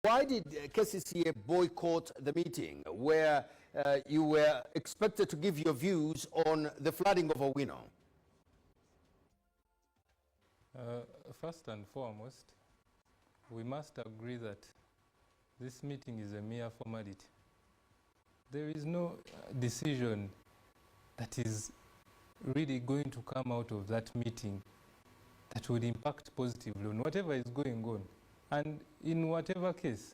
Why did KCCA boycott the meeting where you were expected to give your views on the flooding of Owino? First and foremost, we must agree that this meeting is a mere formality. There is no decision that is really going to come out of that meeting that would impact positively on whatever is going on. And in whatever case,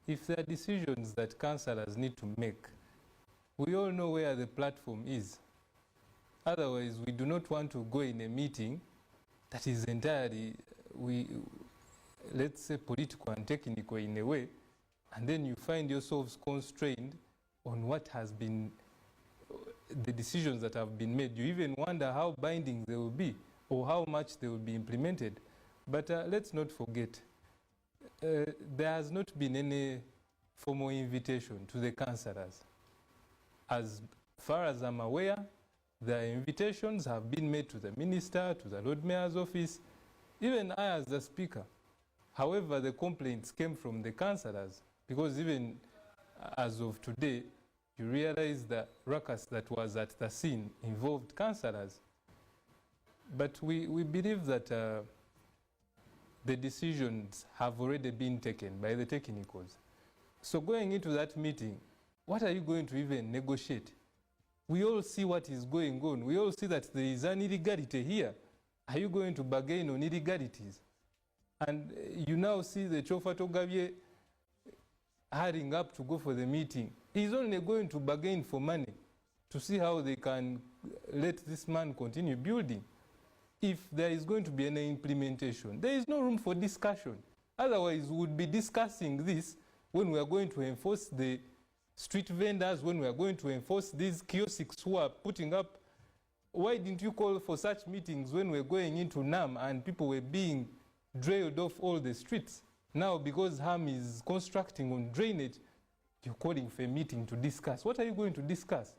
if there are decisions that councillors need to make, we all know where the platform is. Otherwise, we do not want to go in a meeting that is entirely, let's say, political and technical in a way, and then you find yourselves constrained on what has been, the decisions that have been made. You even wonder how binding they will be or how much they will be implemented. But let's not forget, there has not been any formal invitation to the councillors. As far as I'm aware, the invitations have been made to the minister, to the Lord Mayor's office, even I as the speaker. However, the complaints came from the councillors, because even as of today, you realize the ruckus that was at the scene involved councillors. But we believe that the decisions have already been taken by the technicals. So going into that meeting, what are you going to even negotiate? We all see what is going on. We all see that there is an illegality here. Are you going to bargain on illegalities? And you now see the Chofa Togabye hurrying up to go for the meeting. He's only going to bargain for money to see how they can let this man continue building. If there is going to be any implementation, there is no room for discussion. Otherwise, we would be discussing this when we are going to enforce the street vendors, when we are going to enforce these kiosks who are putting up. Why didn't you call for such meetings when we were going into NAM and people were being drilled off all the streets? Now, because Ham is constructing on drainage, you're calling for a meeting to discuss. What are you going to discuss?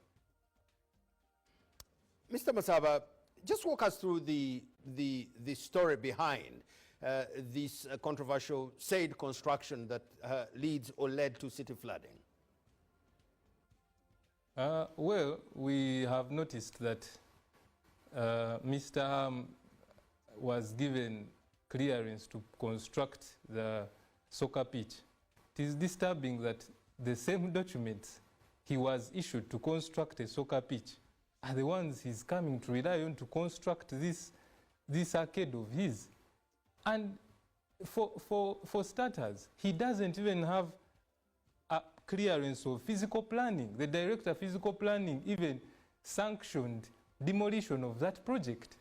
Mr. Masaba, just walk us through the story behind this controversial said construction that leads or led to city flooding. Well, we have noticed that Mr. Ham was given clearance to construct the soccer pitch. It is disturbing that the same documents he was issued to construct a soccer pitch are the ones he's coming to rely on to construct this arcade of his. And for starters, he doesn't even have a clearance of physical planning. The director of physical planning even sanctioned demolition of that project.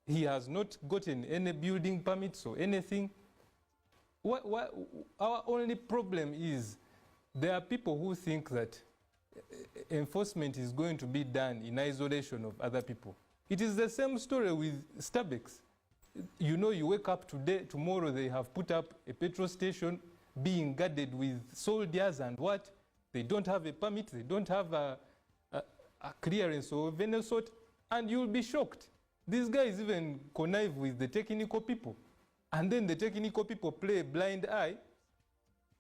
He has not gotten any building permits or anything. Our only problem is there are people who think that enforcement is going to be done in isolation of other people. It is the same story with Starbucks. You know, you wake up today, tomorrow they have put up a petrol station being guarded with soldiers and what? They don't have a permit, they don't have a clearance of any sort, and you'll be shocked. These guys even connive with the technical people. And then the technical people play a blind eye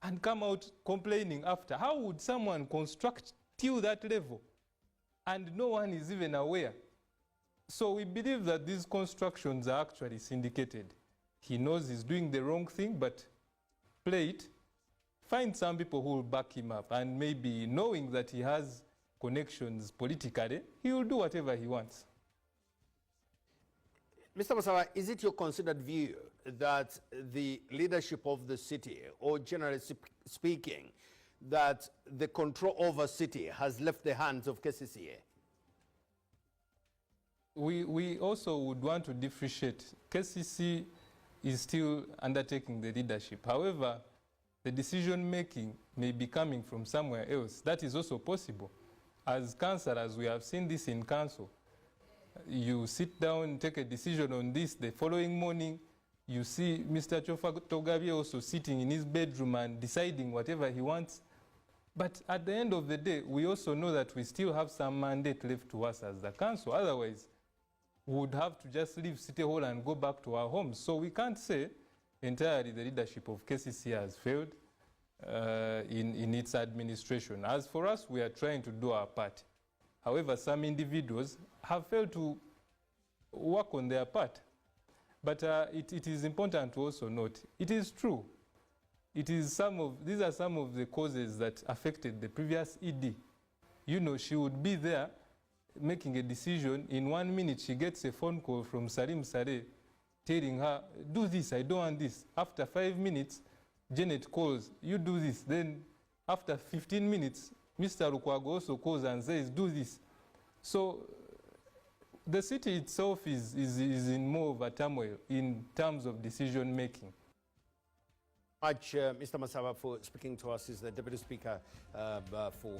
and come out complaining after. How would someone construct till that level and no one is even aware? So we believe that these constructions are actually syndicated. He knows he's doing the wrong thing, but play it. Find some people who will back him up, and maybe knowing that he has connections politically, he will do whatever he wants. Mr. Masaba, is it your considered view that the leadership of the city, or generally speaking, that the control over city has left the hands of KCCA? We also would want to differentiate. KCC is still undertaking the leadership. However, the decision-making may be coming from somewhere else. That is also possible. As councillors, we have seen this in council. You sit down, take a decision on this, the following morning, you see Mr. Chofa Togabye also sitting in his bedroom and deciding whatever he wants. But at the end of the day, we also know that we still have some mandate left to us as the council. Otherwise, we would have to just leave City Hall and go back to our homes. So we can't say entirely the leadership of KCCA has failed. in its administration. As for us, we are trying to do our part. However, some individuals have failed to work on their part. But it is important to also note, it is true. These are some of the causes that affected the previous ED. You know, she would be there making a decision. In 1 minute, she gets a phone call from Salim Saleh telling her, do this, I don't want this. After 5 minutes, Janet calls, you do this. Then after 15 minutes, Mr. Lukwago also calls and says, do this. So the city itself is in more of a turmoil in terms of decision making. Mr. Masaba for speaking to us. Is the Deputy Speaker for